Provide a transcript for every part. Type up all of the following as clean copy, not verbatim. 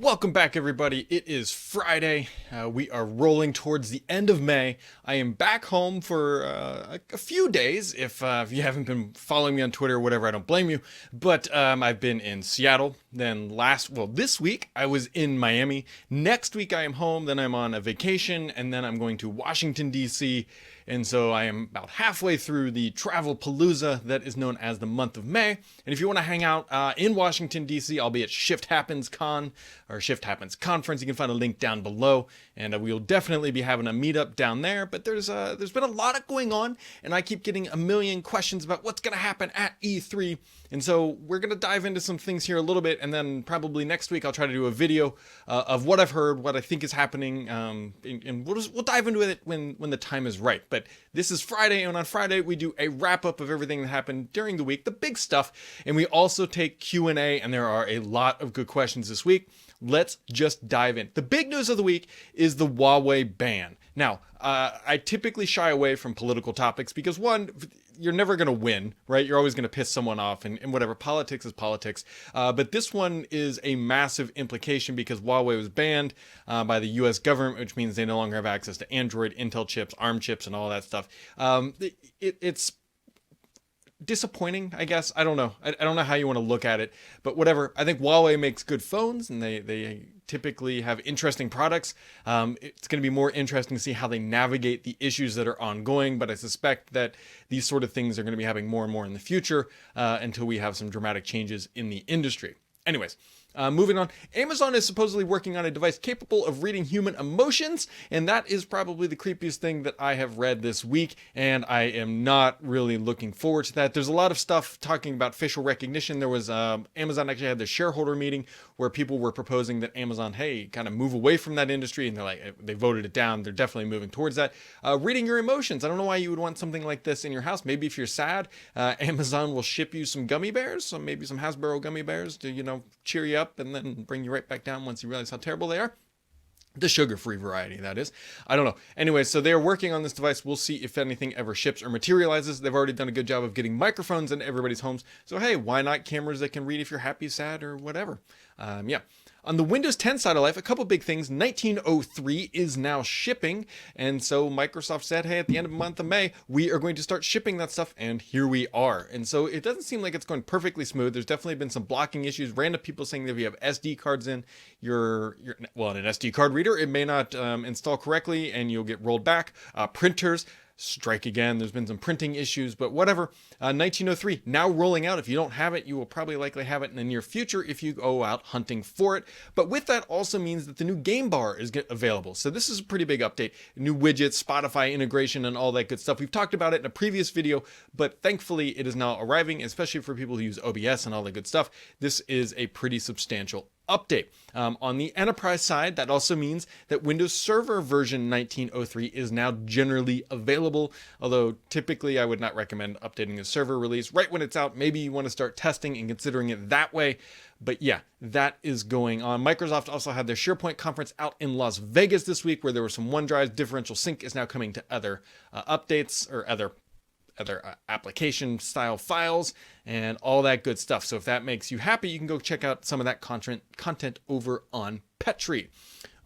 Welcome back, everybody. It is Friday. We are rolling towards the end of May. I am back home for a few days. If you haven't been following me on Twitter or whatever, I don't blame you. But I've been in Seattle. Then this week I was in Miami. Next week I am home. Then I'm on a vacation, and then I'm going to Washington, D.C. And so I am about halfway through the travel palooza that is known as the month of May. And if you want to hang out in Washington, D.C., I'll be at Shift Happens Con or Shift Happens Conference. You can find a link down below. And we'll definitely be having a meetup down there. But there's been a lot going on, and I keep getting a million questions about what's going to happen at E3. And so we're going to dive into some things here a little bit, and then probably next week I'll try to do a video of what I've heard, what I think is happening, and we'll dive into it when the time is right. But this is Friday, and on Friday we do a wrap-up of everything that happened during the week, the big stuff, and we also take Q&A, and there are a lot of good questions this week. Let's just dive in. The big news of the week is the Huawei ban. Now, I typically shy away from political topics because, one, you're never going to win, right? You're always going to piss someone off, and whatever. Politics is politics. But this one is a massive implication because Huawei was banned by the U.S. government, which means they no longer have access to Android, Intel chips, ARM chips, and all that stuff. It's disappointing, I guess. I don't know. I don't know how you want to look at it, but whatever. I think Huawei makes good phones, and they typically have interesting products. It's going to be more interesting to see how they navigate the issues that are ongoing, but I suspect that these sort of things are going to be happening more and more in the future until we have some dramatic changes in the industry. Anyways, moving on. Amazon is supposedly working on a device capable of reading human emotions, and that is probably the creepiest thing that I have read this week, and I am not really looking forward to that. There's a lot of stuff talking about facial recognition. There was Amazon actually had their shareholder meeting where people were proposing that Amazon, hey, kind of move away from that industry, and they voted it down. They're definitely moving towards that. Reading your emotions. I don't know why you would want something like this in your house. Maybe if you're sad, Amazon will ship you some gummy bears, so maybe some Hasbro gummy bears to, cheer you up and then bring you right back down once you realize how terrible they are. The sugar-free variety, that is. I don't know. Anyway, so they're working on this device. We'll see if anything ever ships or materializes. They've already done a good job of getting microphones into everybody's homes. So, hey, why not cameras that can read if you're happy, sad, or whatever? Yeah. On the Windows 10 side of life, a couple big things. 1903 is now shipping, and so Microsoft said, hey, at the end of the month of May, we are going to start shipping that stuff, and here we are. And so it doesn't seem like it's going perfectly smooth. There's definitely been some blocking issues. Random people saying that if you have SD cards in in an SD card reader, it may not install correctly, and you'll get rolled back. Printers strike again. There's been some printing issues, but whatever. 1903 now rolling out. If you don't have it, you will probably likely have it in the near future if you go out hunting for it. But with that also means that the new game bar is available. So this is a pretty big update. New widgets, Spotify integration, and all that good stuff. We've talked about it in a previous video, but thankfully it is now arriving, especially for people who use OBS and all that good stuff. This is a pretty substantial update. On the enterprise side, that also means that Windows Server version 1903 is now generally available, although typically I would not recommend updating the server release right when it's out. Maybe you want to start testing and considering it that way. But yeah, that is going on. Microsoft also had their SharePoint conference out in Las Vegas this week where there were some OneDrive. Differential sync is now coming to other updates or other application style files and all that good stuff. So if that makes you happy, you can go check out some of that content over on Petri.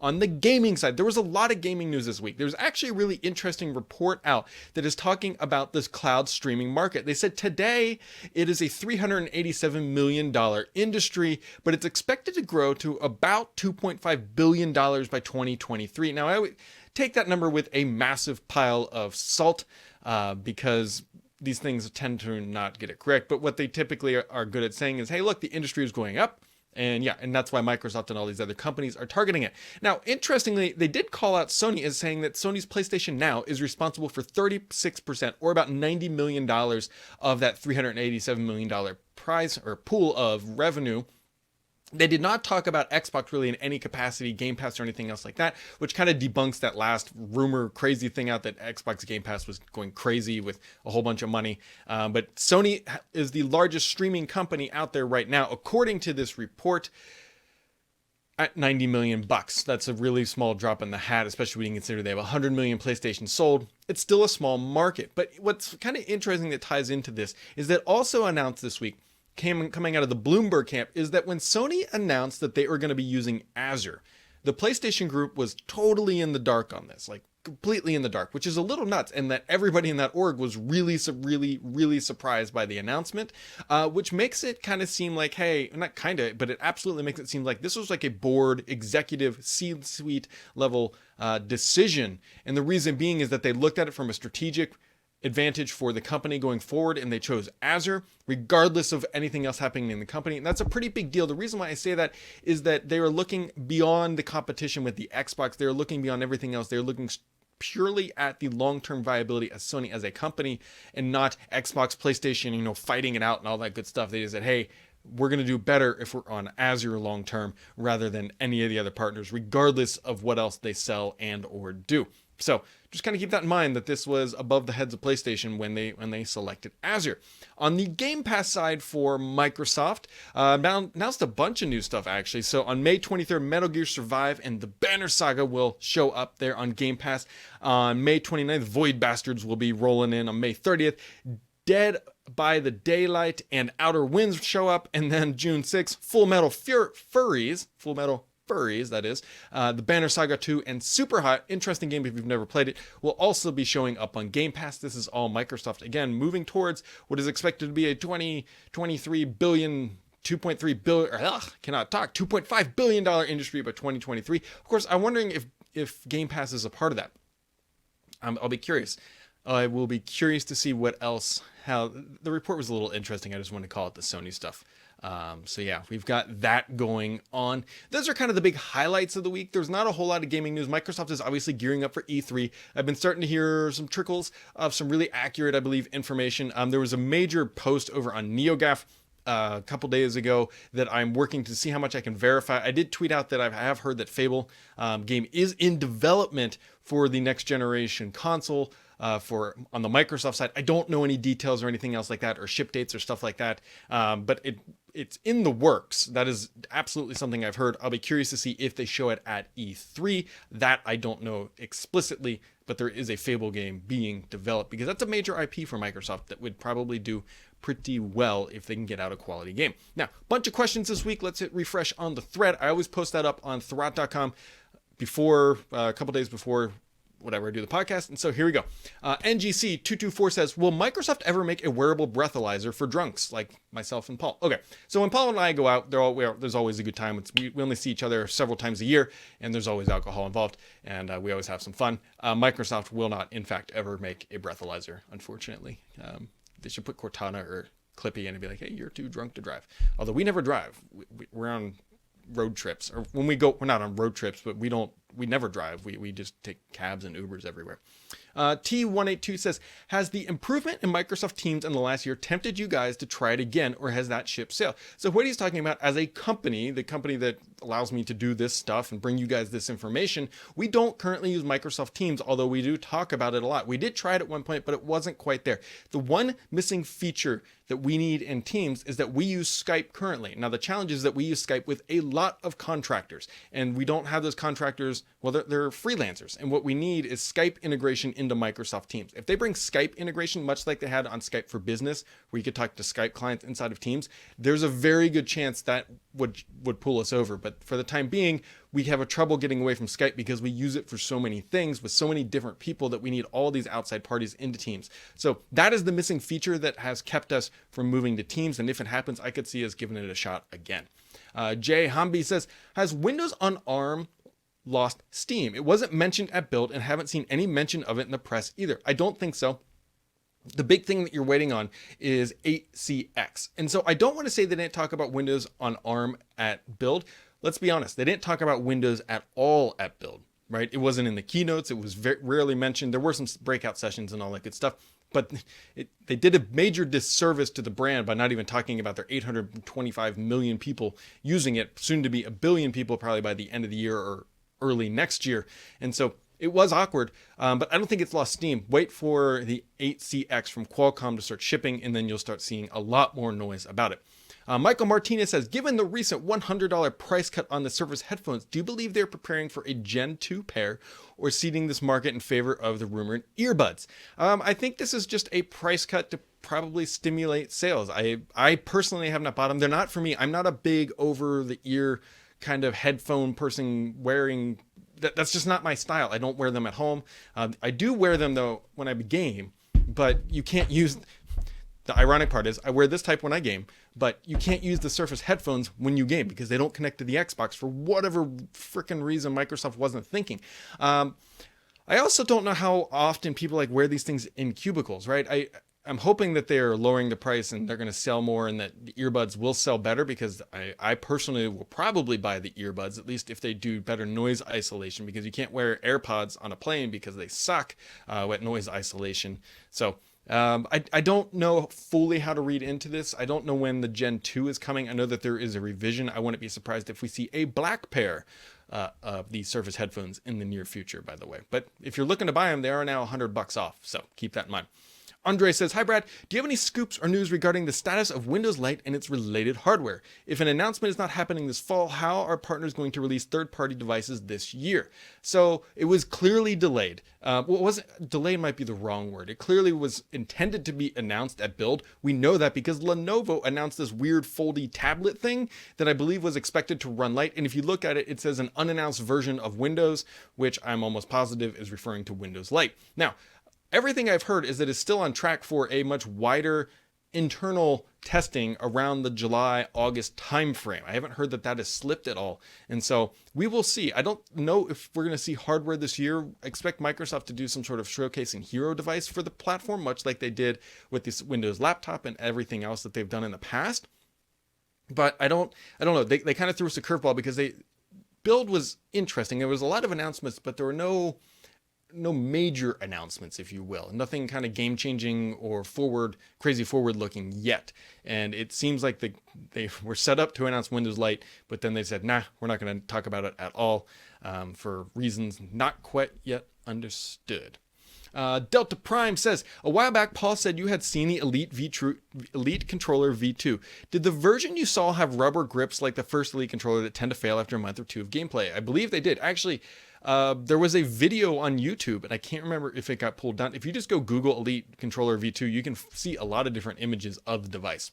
On the gaming side, there was a lot of gaming news this week. There's actually a really interesting report out that is talking about this cloud streaming market. They said today it is a $387 million industry, but it's expected to grow to about $2.5 billion by 2023. Now, I would take that number with a massive pile of salt because these things tend to not get it correct. But what they typically are good at saying is, hey, look, the industry is going up. And that's why Microsoft and all these other companies are targeting it. Now, interestingly, they did call out Sony as saying that Sony's PlayStation Now is responsible for 36% or about $90 million of that $387 million prize or pool of revenue. They did not talk about Xbox really in any capacity, Game Pass or anything else like that, which kind of debunks that last rumor crazy thing out that Xbox Game Pass was going crazy with a whole bunch of money. But Sony is the largest streaming company out there right now, according to this report, at $90 million. That's a really small drop in the hat, especially when you consider they have 100 million PlayStations sold. It's still a small market. But what's kind of interesting that ties into this is that also announced this week coming out of the Bloomberg camp is that when Sony announced that they were going to be using Azure, the PlayStation group was totally in the dark on this, like completely in the dark, which is a little nuts. And that everybody in that org was really surprised by the announcement, which makes it kind of seem like, hey, not kind of, but it absolutely makes it seem like this was like a board executive C-suite level decision. And the reason being is that they looked at it from a strategic advantage for the company going forward, and they chose Azure regardless of anything else happening in the company. And that's a pretty big deal. The reason why I say that is that they are looking beyond the competition with the Xbox. They're looking beyond everything else. They're looking purely at the long-term viability of Sony as a company, and not Xbox, PlayStation, fighting it out and all that good stuff. They just said, hey, we're going to do better if we're on Azure long-term rather than any of the other partners, regardless of what else they sell and or do. So just kind of keep that in mind, that this was above the heads of PlayStation when they selected Azure. On the Game Pass side for Microsoft, announced a bunch of new stuff actually. So on May 23rd, Metal Gear Survive and the Banner Saga will show up there on Game Pass. On May 29th, Void Bastards will be rolling in. On May 30th, Dead by the Daylight and Outer Winds show up. And then June 6th, Full Metal Furries, that is, the Banner Saga 2 and Super Hot, interesting game if you've never played it, will also be showing up on Game Pass. This is all Microsoft, again, moving towards what is expected to be a $2.5 billion industry by 2023. Of course, I'm wondering if Game Pass is a part of that. I'll be curious. I will be curious to see what else, how the report was a little interesting. I just want to call it the Sony stuff. So yeah, we've got that going on. Those are kind of the big highlights of the week. There's not a whole lot of gaming news. Microsoft is obviously gearing up for E3. I've been starting to hear some trickles of some really accurate, I believe, information. There was a major post over on NeoGAF a couple days ago that I'm working to see how much I can verify. I did tweet out that I have heard that Fable game is in development for the next generation console. For on the Microsoft side, I don't know any details or anything else like that, or ship dates or stuff like that. But it's in the works. That is absolutely something I've heard. I'll be curious to see if they show it at E3. That I don't know explicitly, but there is a Fable game being developed because that's a major IP for Microsoft that would probably do pretty well if they can get out a quality game. Now, bunch of questions this week. Let's hit refresh on the thread. I always post that up on Thurrott.com before a couple days before whatever I do the podcast. And so here we go. NGC224 says, will Microsoft ever make a wearable breathalyzer for drunks like myself and Paul? Okay. So when Paul and I go out, there's always a good time. We only see each other several times a year, and there's always alcohol involved, and we always have some fun. Microsoft will not, in fact, ever make a breathalyzer, unfortunately. They should put Cortana or Clippy in and be like, hey, you're too drunk to drive. Although we never drive. We're on road trips, or when we go, we're not on road trips, but we never drive. We just take cabs and Ubers everywhere. T182 says, has the improvement in Microsoft Teams in the last year tempted you guys to try it again, or has that ship sailed? So what he's talking about, as a company, the company that allows me to do this stuff and bring you guys this information, we don't currently use Microsoft Teams, although we do talk about it a lot. We did try it at one point, but it wasn't quite there. The one missing feature that we need in Teams is that we use Skype currently. Now, the challenge is that we use Skype with a lot of contractors, and we don't have those contractors. Well, they're freelancers, and what we need is Skype integration into Microsoft Teams. If they bring Skype integration, much like they had on Skype for Business, where you could talk to Skype clients inside of Teams, there's a very good chance that would pull us over. But for the time being, we have a trouble getting away from Skype because we use it for so many things with so many different people that we need all these outside parties into Teams. So that is the missing feature that has kept us from moving to Teams. And if it happens, I could see us giving it a shot again. Jay Hamby says, has Windows on ARM lost steam? It wasn't mentioned at Build and haven't seen any mention of it in the press either. I don't think so. The big thing that you're waiting on is 8CX. And so I don't want to say they didn't talk about Windows on ARM at Build. Let's be honest, they didn't talk about Windows at all at Build, right? It wasn't in the keynotes. It was very rarely mentioned. There were some breakout sessions and all that good stuff, but they did a major disservice to the brand by not even talking about their 825 million people using it, soon to be a billion people probably by the end of the year or early next year. And so it was awkward, but I don't think it's lost steam. Wait for the 8CX from Qualcomm to start shipping, and then you'll start seeing a lot more noise about it. Michael Martinez says, given the recent $100 price cut on the Surface headphones, do you believe they're preparing for a Gen 2 pair or seeding this market in favor of the rumored earbuds? I think this is just a price cut to probably stimulate sales. I personally have not bought them. They're not for me. I'm not a big over the ear kind of headphone person wearing. That's just not my style. I don't wear them at home. I do wear them though when I game, but you can't use. The ironic part is I wear this type when I game, but you can't use the Surface headphones when you game because they don't connect to the Xbox for whatever freaking reason Microsoft wasn't thinking. I also don't know how often people like wear these things in cubicles, right? I'm hoping that they're lowering the price and they're going to sell more and that the earbuds will sell better because I personally will probably buy the earbuds, at least if they do better noise isolation, because you can't wear AirPods on a plane because they suck at noise isolation. So I don't know fully how to read into this. I don't know when the Gen 2 is coming. I know that there is a revision. I wouldn't be surprised if we see a black pair of the Surface headphones in the near future, by the way. But if you're looking to buy them, they are now $100 off. So keep that in mind. Andre says, hi Brad, do you have any scoops or news regarding the status of Windows Lite and its related hardware? If an announcement is not happening this fall, how are partners going to release third-party devices this year? So it was clearly delayed. Delayed might be the wrong word. It clearly was intended to be announced at Build. We know that because Lenovo announced this weird foldy tablet thing that I believe was expected to run Lite. And if you look at it, it says an unannounced version of Windows, which I'm almost positive is referring to Windows Lite. Now, everything I've heard is that it's still on track for a much wider internal testing around the July-August timeframe. I haven't heard that that has slipped at all. And so we will see. I don't know if we're going to see hardware this year. I expect Microsoft to do some sort of showcasing hero device for the platform, much like they did with this Windows laptop and everything else that they've done in the past. But I don't know. They kind of threw us a curveball because Build was interesting. There was a lot of announcements, but there were no major announcements, if you will. Nothing kind of game-changing or crazy forward-looking yet. And it seems like they were set up to announce Windows Lite, but then they said, nah, we're not going to talk about it at all for reasons not quite yet understood. Delta Prime says, a while back, Paul said you had seen the Elite Controller V2. Did the version you saw have rubber grips like the first Elite Controller that tend to fail after a month or two of gameplay? I believe they did. Actually, there was a video on YouTube, and I can't remember if it got pulled down. If you just go Google Elite Controller V2, you can see a lot of different images of the device.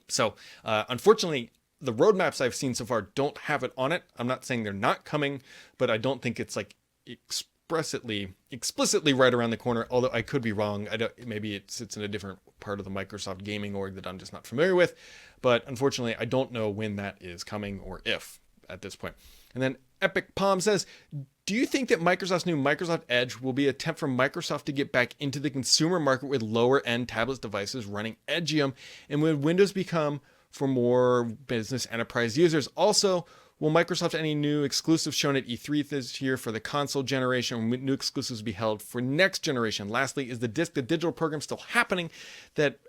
So, unfortunately, the roadmaps I've seen so far don't have it on it. I'm not saying they're not coming, but I don't think it's like explicitly right around the corner, although I could be wrong. Maybe it sits in a different part of the Microsoft gaming org that I'm just not familiar with, but unfortunately I don't know when that is coming or if at this point. And then Epic Palm says, do you think that Microsoft's new Microsoft Edge will be an attempt for Microsoft to get back into the consumer market with lower end tablets devices running Edgeum, and will Windows become for more business enterprise users? Also, will Microsoft any new exclusives shown at E3 this year for the console generation? Will new exclusives be held for next generation? Lastly, is the digital program still happening that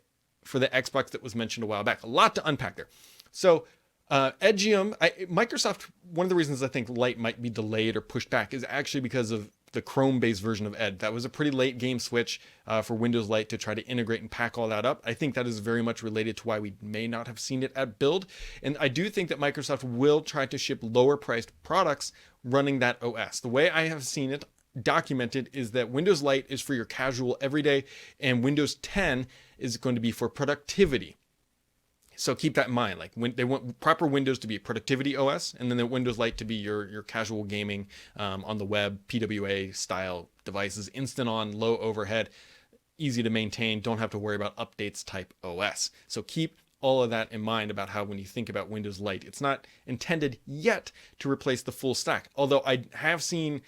for the Xbox that was mentioned a while back? A lot to unpack there. So Edgeum, Microsoft, one of the reasons I think Lite might be delayed or pushed back is actually because of the Chrome-based version of Edge. That was a pretty late game switch for Windows Lite to try to integrate and pack all that up. I think that is very much related to why we may not have seen it at Build. And I do think that Microsoft will try to ship lower-priced products running that OS. The way I have seen it documented is that Windows Lite is for your casual everyday, and Windows 10 is going to be for productivity. So keep that in mind. Like when they want proper Windows to be a productivity OS, and then the Windows Lite to be your casual gaming on the web, PWA style devices, instant on, low overhead, easy to maintain, don't have to worry about updates type OS. So keep all of that in mind about how when you think about Windows Lite, it's not intended yet to replace the full stack. Although I have seen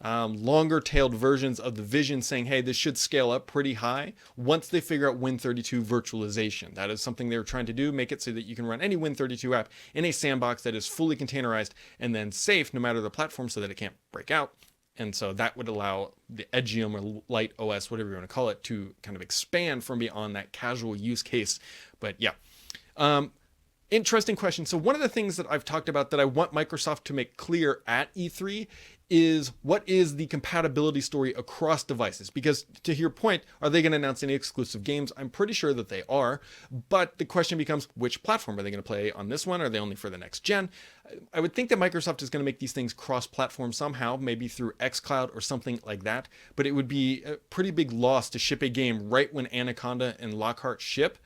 longer-tailed versions of the Vision saying, hey, this should scale up pretty high once they figure out Win32 virtualization. That is something they're trying to do, make it so that you can run any Win32 app in a sandbox that is fully containerized and then safe no matter the platform so that it can't break out. And so that would allow the Edgeum or Lite OS, whatever you want to call it, to kind of expand from beyond that casual use case. But yeah. Interesting question. So one of the things that I've talked about that I want Microsoft to make clear at E3 is what is the compatibility story across devices? Because to your point, are they going to announce any exclusive games? I'm pretty sure that they are, but the question becomes, which platform are they going to play on this one? Are they only for the next gen? I would think that Microsoft is going to make these things cross-platform somehow, maybe through xCloud or something like that, but it would be a pretty big loss to ship a game right when Anaconda and Lockhart ship,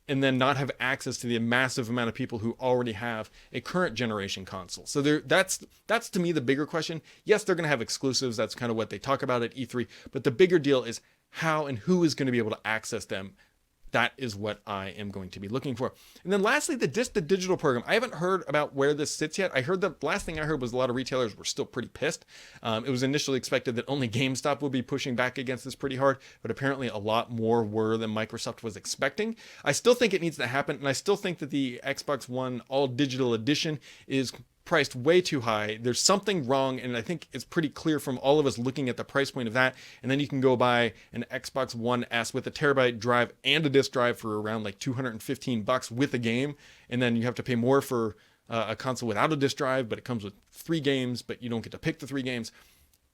and then not have access to the massive amount of people who already have a current generation console. So that's to me the bigger question. Yes, they're going to have exclusives. That's kind of what they talk about at E3. But the bigger deal is how and who is going to be able to access them. That is what I am going to be looking for. And then lastly, the digital program. I haven't heard about where this sits yet. I heard the last thing I heard was a lot of retailers were still pretty pissed. It was initially expected that only GameStop would be pushing back against this pretty hard, but apparently a lot more were than Microsoft was expecting. I still think it needs to happen, and I still think that the Xbox One All Digital Edition is priced way too high. There's something wrong, and I think it's pretty clear from all of us looking at the price point of that. And then you can go buy an Xbox One S with a terabyte drive and a disc drive for around like $215 with a game, and then you have to pay more for a console without a disc drive, but it comes with 3 games, but you don't get to pick the 3 games.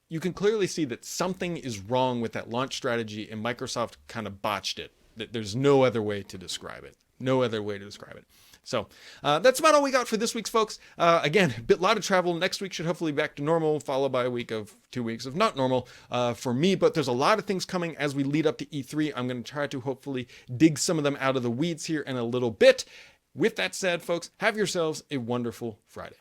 You can clearly see that something is wrong with that launch strategy, and Microsoft kind of botched it. There's no other way to describe it. No other way to describe it. So that's about all we got for this week's, folks. Again, a lot of travel. Next week should hopefully be back to normal, followed by 2 weeks of not normal for me. But there's a lot of things coming as we lead up to E3. I'm going to try to hopefully dig some of them out of the weeds here in a little bit. With that said, folks, have yourselves a wonderful Friday.